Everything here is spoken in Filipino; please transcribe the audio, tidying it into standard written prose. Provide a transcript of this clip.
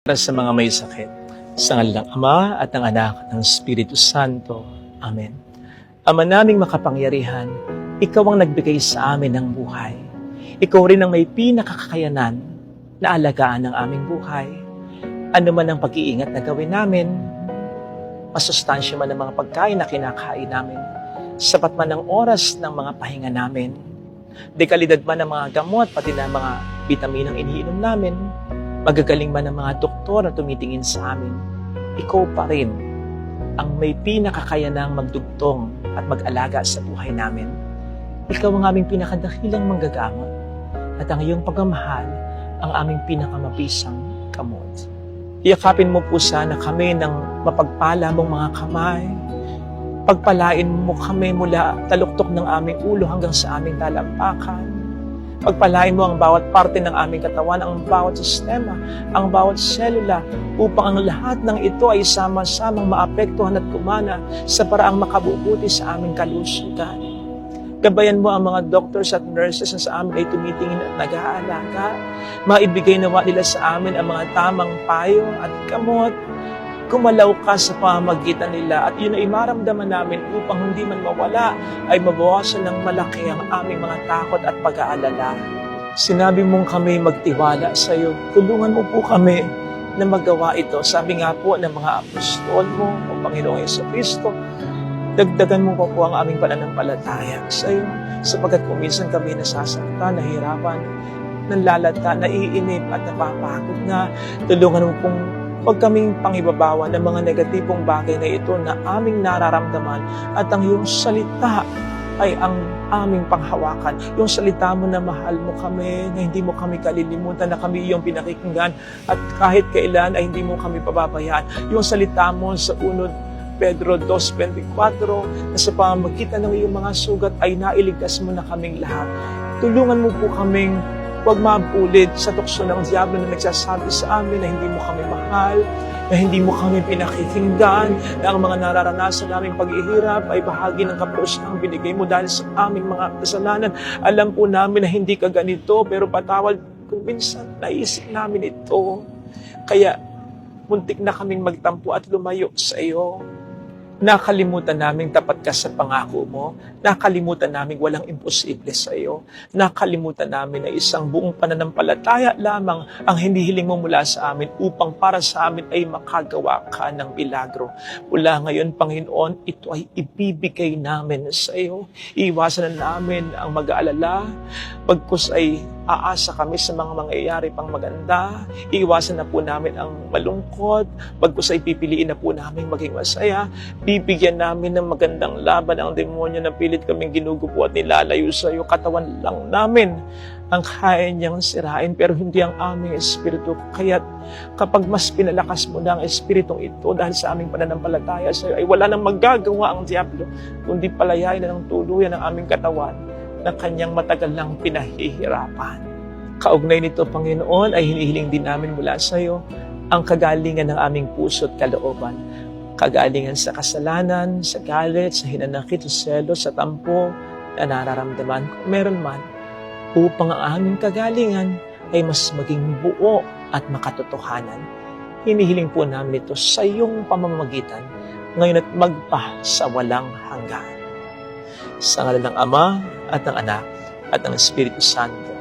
Para sa mga may sakit, sa ngalan ng Ama at ng Anak at ng Espiritu Santo. Amen. Ama naming makapangyarihan, Ikaw ang nagbigay sa amin ng buhay. Ikaw rin ang may pinakakakayanan na alagaan ng aming buhay. Ano man ang pag-iingat na gawin namin, masustansya man ang mga pagkain na kinakain namin, sapat man ang oras ng mga pahinga namin, dekalidad man ang mga gamot, pati na mga bitaminang iniinom namin, magagaling man ang mga doktor na tumitingin sa amin, Ikaw pa rin ang may pinakakayanang magdugtong at mag-alaga sa buhay namin. Ikaw ang aming pinakadakilang manggagamot at ang iyong pagmamahal ang aming pinakamabisang kamot. Iyakapin mo po sana kami ng mapagpala mong mga kamay. Pagpalain mo kami mula taluktok ng aming ulo hanggang sa aming talampakan. Pagpalain mo ang bawat parte ng aming katawan, ang bawat sistema, ang bawat selula, upang ang lahat ng ito ay sama-samang maapektuhan at kumana sa paraang makabubuti sa aming kalusugan. Gabayan mo ang mga doctors at nurses na sa amin ay tumitingin at nag-aalaga. Maibigay nawa nila sa amin ang mga tamang payo at gamot. Gumalaw ka sa pamamagitan nila at yun ay maramdaman namin upang hindi man mawala ay mabawasan ng malaki ang aming mga takot at pag-aalala. Sinabi mong kami magtiwala sa iyo. Tulungan mo po kami na magawa ito. Sabi nga po ng mga apostol mo, o Panginoong Jesucristo, dagdagan mo po ang aming pananampalataya sa iyo, sapagkat kung minsan kami nasasaktan, nahihirapan, nanlalata, naiinip at napapagod na, tulungan mo pong huwag kaming pangibabawa ng mga negatibong bagay na ito na aming nararamdaman at ang iyong salita ay ang aming panghawakan. Yung salita mo na mahal mo kami, na hindi mo kami kalilimutan, na kami iyong pinakikinggan at kahit kailan ay hindi mo kami pababayaan. Yung salita mo sa unod Pedro 2:24 na sa pamamagitan ng iyong mga sugat ay nailigtas mo na kaming lahat. Tulungan mo po kaming huwag mabulit sa tukso ng diablo na nagsasabi sa amin na hindi mo kami mahal, na hindi mo kami pinakikinggan, na ang mga nararanasan naming paghihirap ay bahagi ng kaparusahang binigay mo dahil sa aming mga kasalanan. Alam po namin na hindi ka ganito, pero patawad kung minsan naisip namin ito. Kaya muntik na kaming magtampo at lumayo sa iyo. Nakalimutan namin tapat ka sa pangako mo. Nakalimutan namin walang imposible sa iyo. Nakalimutan namin na isang buong pananampalataya lamang ang hinihiling mo mula sa amin upang para sa amin ay makagawa ka ng milagro. Mula ngayon, Panginoon, ito ay ibibigay namin sa iyo. Iiwasan na namin ang mag-aalala. Bagkus ay aasa kami sa mga mangyayari pang maganda. Iiwasan na po namin ang malungkot. Bagkus ay pipiliin na po namin maging masaya. Bibigyan namin ng magandang laban ang demonyo na pilit kaming ginugupo at nilalayo sa iyo. Katawan lang namin ang kaya niyang sirain, pero hindi ang aming espiritu. Kaya't kapag mas pinalakas mo na ang espiritong ito dahil sa aming pananampalataya sa iyo, ay wala nang magagawa ang diablo, kundi palayain na ng tuluyan ang aming katawan na kanyang matagal lang pinahihirapan. Kaugnay nito, Panginoon, ay hinihiling din namin mula sa iyo ang kagalingan ng aming puso at kalooban. Kagalingan sa kasalanan, sa galit, sa hinanakit, sa selos, sa tampo na nararamdaman kung meron man, upang ang aming kagalingan ay mas maging buo at makatotohanan. Hinihiling po namin ito sa iyong pamamagitan, ngayon at magpa sa walang hanggan. Sa ngalan ng Ama at ng Anak at ng Espiritu Santo.